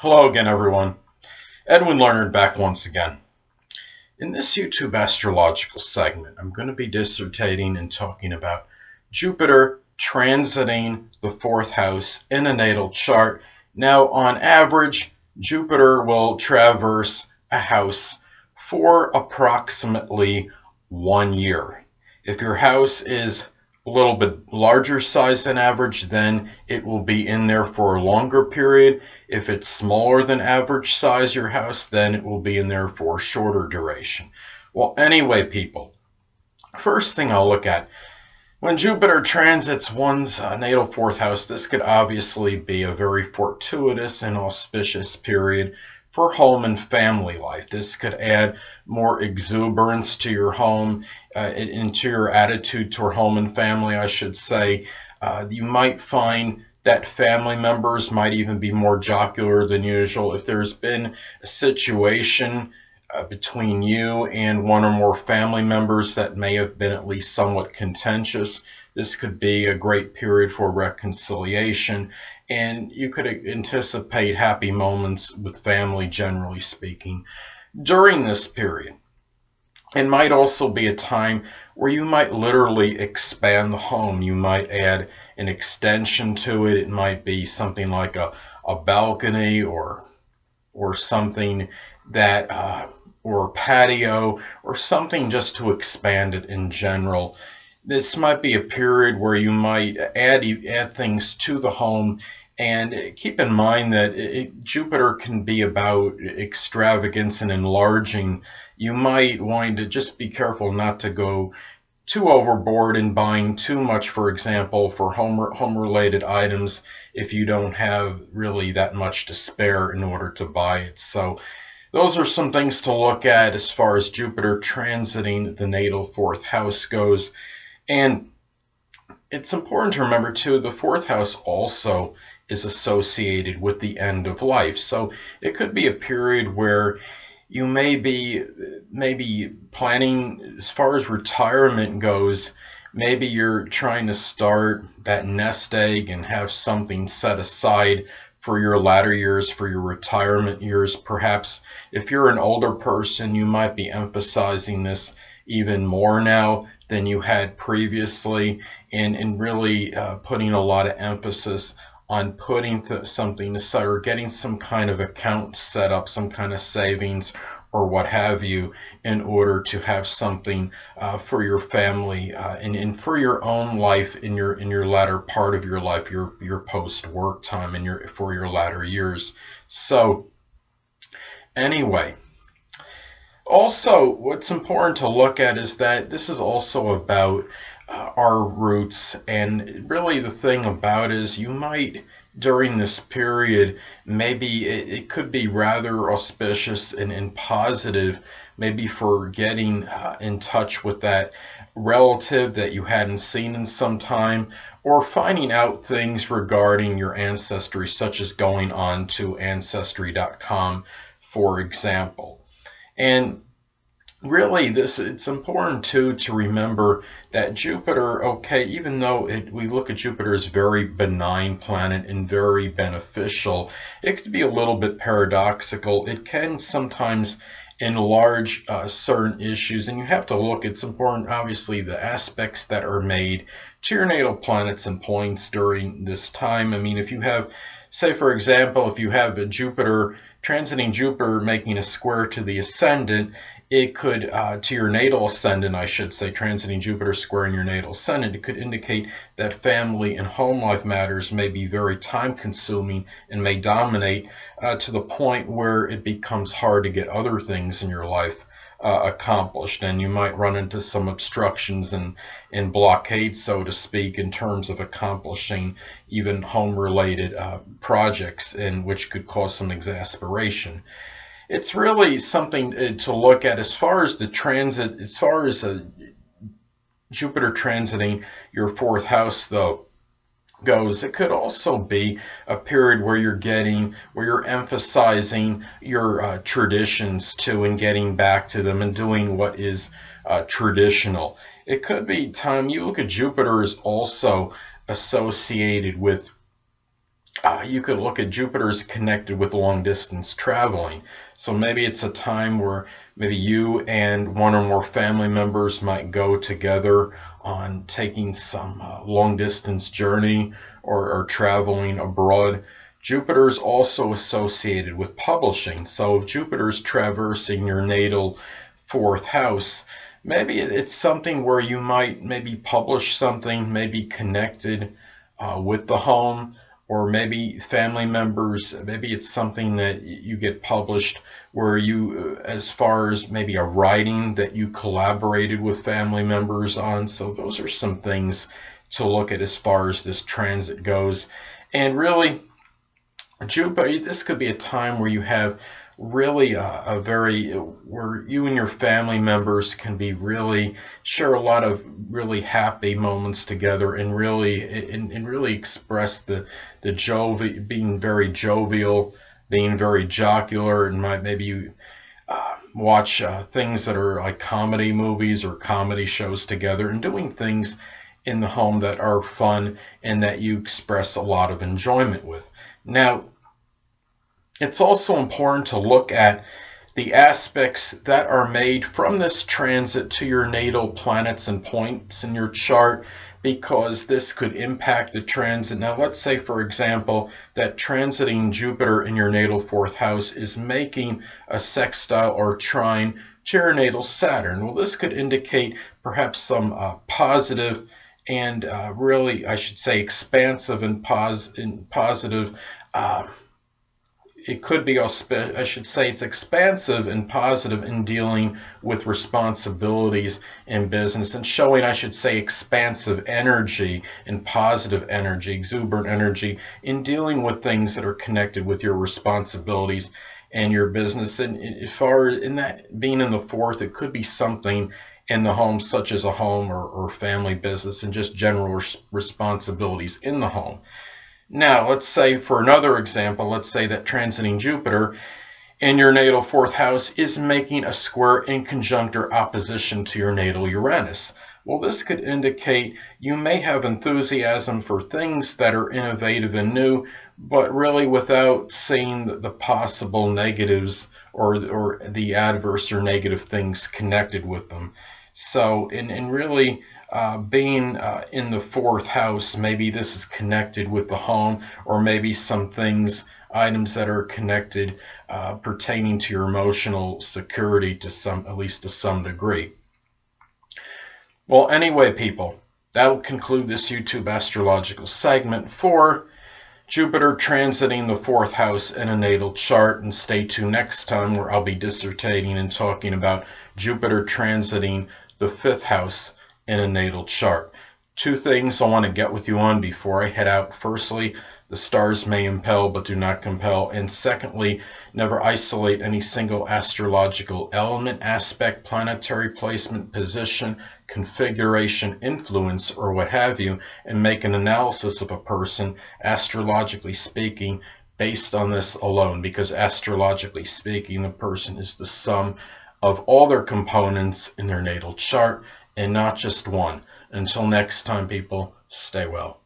Hello again, everyone. Edwin Learnard back once again. In this YouTube astrological segment, I'm going to be dissertating and talking about Jupiter transiting the fourth house in a natal chart. Now, on average, Jupiter will traverse a house for approximately 1 year. If your house is a little bit larger size than average, then it will be in there for a longer period. If it's smaller than average size, your house, then it will be in there for a shorter duration. Well, anyway, people, first thing I'll look at, when Jupiter transits one's natal fourth house, this could obviously be a very fortuitous and auspicious period for home and family life. This could add more exuberance to your home, into your attitude toward home and family, I should say. You might find that family members might even be more jocular than usual. If there's been a situation between you and one or more family members that may have been at least somewhat contentious, this could be a great period for reconciliation, and you could anticipate happy moments with family, generally speaking, during this period. It might also be a time where you might literally expand the home. You might add an extension to it. It might be something like a balcony or something that or a patio or something just to expand it in general. This might be a period where you might add things to the home, and keep in mind that Jupiter can be about extravagance and enlarging. You might want to just be careful not to go too overboard in buying too much, for example, for home related items if you don't have really that much to spare in order to buy it. So those are some things to look at as far as Jupiter transiting the natal fourth house goes. And it's important to remember too, the fourth house also is associated with the end of life. So it could be a period where you may be maybe planning as far as retirement goes. Maybe you're trying to start that nest egg and have something set aside for your latter years, for your retirement years. Perhaps if you're an older person, you might be emphasizing this even more now than you had previously, and really putting a lot of emphasis on putting something aside or getting some kind of account set up, some kind of savings or what have you, in order to have something for your family and for your own life in your latter part of your life, your post work time and for your latter years. So anyway, also, what's important to look at is that this is also about our roots, and really the thing about it is you might, during this period, maybe it could be rather auspicious and positive, maybe for getting in touch with that relative that you hadn't seen in some time, or finding out things regarding your ancestry, such as going on to ancestry.com, for example. And really, it's important too to remember that Jupiter, okay, even though we look at Jupiter as very benign planet and very beneficial, it could be a little bit paradoxical. It can sometimes enlarge certain issues, and you have to look. It's important, obviously, the aspects that are made to your natal planets and points during this time. I mean, if you have, say, for example, if you have a Jupiter transiting Jupiter making a square to the ascendant, it could, to your natal ascendant, I should say, transiting Jupiter squaring your natal ascendant, it could indicate that family and home life matters may be very time consuming and may dominate to the point where it becomes hard to get other things in your life accomplished, and you might run into some obstructions and blockades, so to speak, in terms of accomplishing even home related projects, and which could cause some exasperation. It's really something to look at as far as the transit, as far as Jupiter transiting your fourth house, though, goes. It could also be a period where you're emphasizing your traditions too, and getting back to them and doing what is traditional. It could be time, you look at Jupiter is also associated with You could look at Jupiter's connected with long distance traveling. So maybe it's a time where maybe you and one or more family members might go together on taking some long distance journey or traveling abroad. Jupiter's also associated with publishing. So if Jupiter's traversing your natal fourth house, maybe it's something where you might maybe publish something, maybe connected with the home, or maybe family members, maybe it's something that you get published where you, as far as maybe a writing that you collaborated with family members on. So those are some things to look at as far as this transit goes. And really, Jupiter, this could be a time where you have really a very, where you and your family members can be really share a lot of really happy moments together, and really express the being very jovial, being very jocular, and maybe you watch things that are like comedy movies or comedy shows together, and doing things in the home that are fun and that you express a lot of enjoyment with. Now, it's also important to look at the aspects that are made from this transit to your natal planets and points in your chart, because this could impact the transit. Now, let's say, for example, that transiting Jupiter in your natal fourth house is making a sextile or trine to your natal Saturn. Well, this could indicate perhaps some positive and really, I should say, expansive and positive. It could be, I should say, it's expansive and positive in dealing with responsibilities in business, and showing, I should say, expansive energy and positive energy, exuberant energy in dealing with things that are connected with your responsibilities and your business. And as far as in that being in the fourth, it could be something in the home, such as a home or family business, and just general responsibilities in the home. Now, let's say, for another example, let's say that transiting Jupiter in your natal fourth house is making a square in conjunct or opposition to your natal Uranus. Well, this could indicate you may have enthusiasm for things that are innovative and new, but really without seeing the possible negatives or the adverse or negative things connected with them. So, in really being in the fourth house, maybe this is connected with the home, or maybe some things, items that are connected pertaining to your emotional security to some, at least to some degree. Well, anyway, people, that'll conclude this YouTube astrological segment for Jupiter transiting the fourth house in a natal chart. And stay tuned next time, where I'll be dissertating and talking about Jupiter transiting the fifth house in a natal chart. Two things I want to get with you on before I head out. Firstly, the stars may impel but do not compel. And secondly, never isolate any single astrological element, aspect, planetary placement, position, configuration, influence, or what have you, and make an analysis of a person, astrologically speaking, based on this alone. Because astrologically speaking, the person is the sum of all their components in their natal chart, and not just one. Until next time, people, stay well.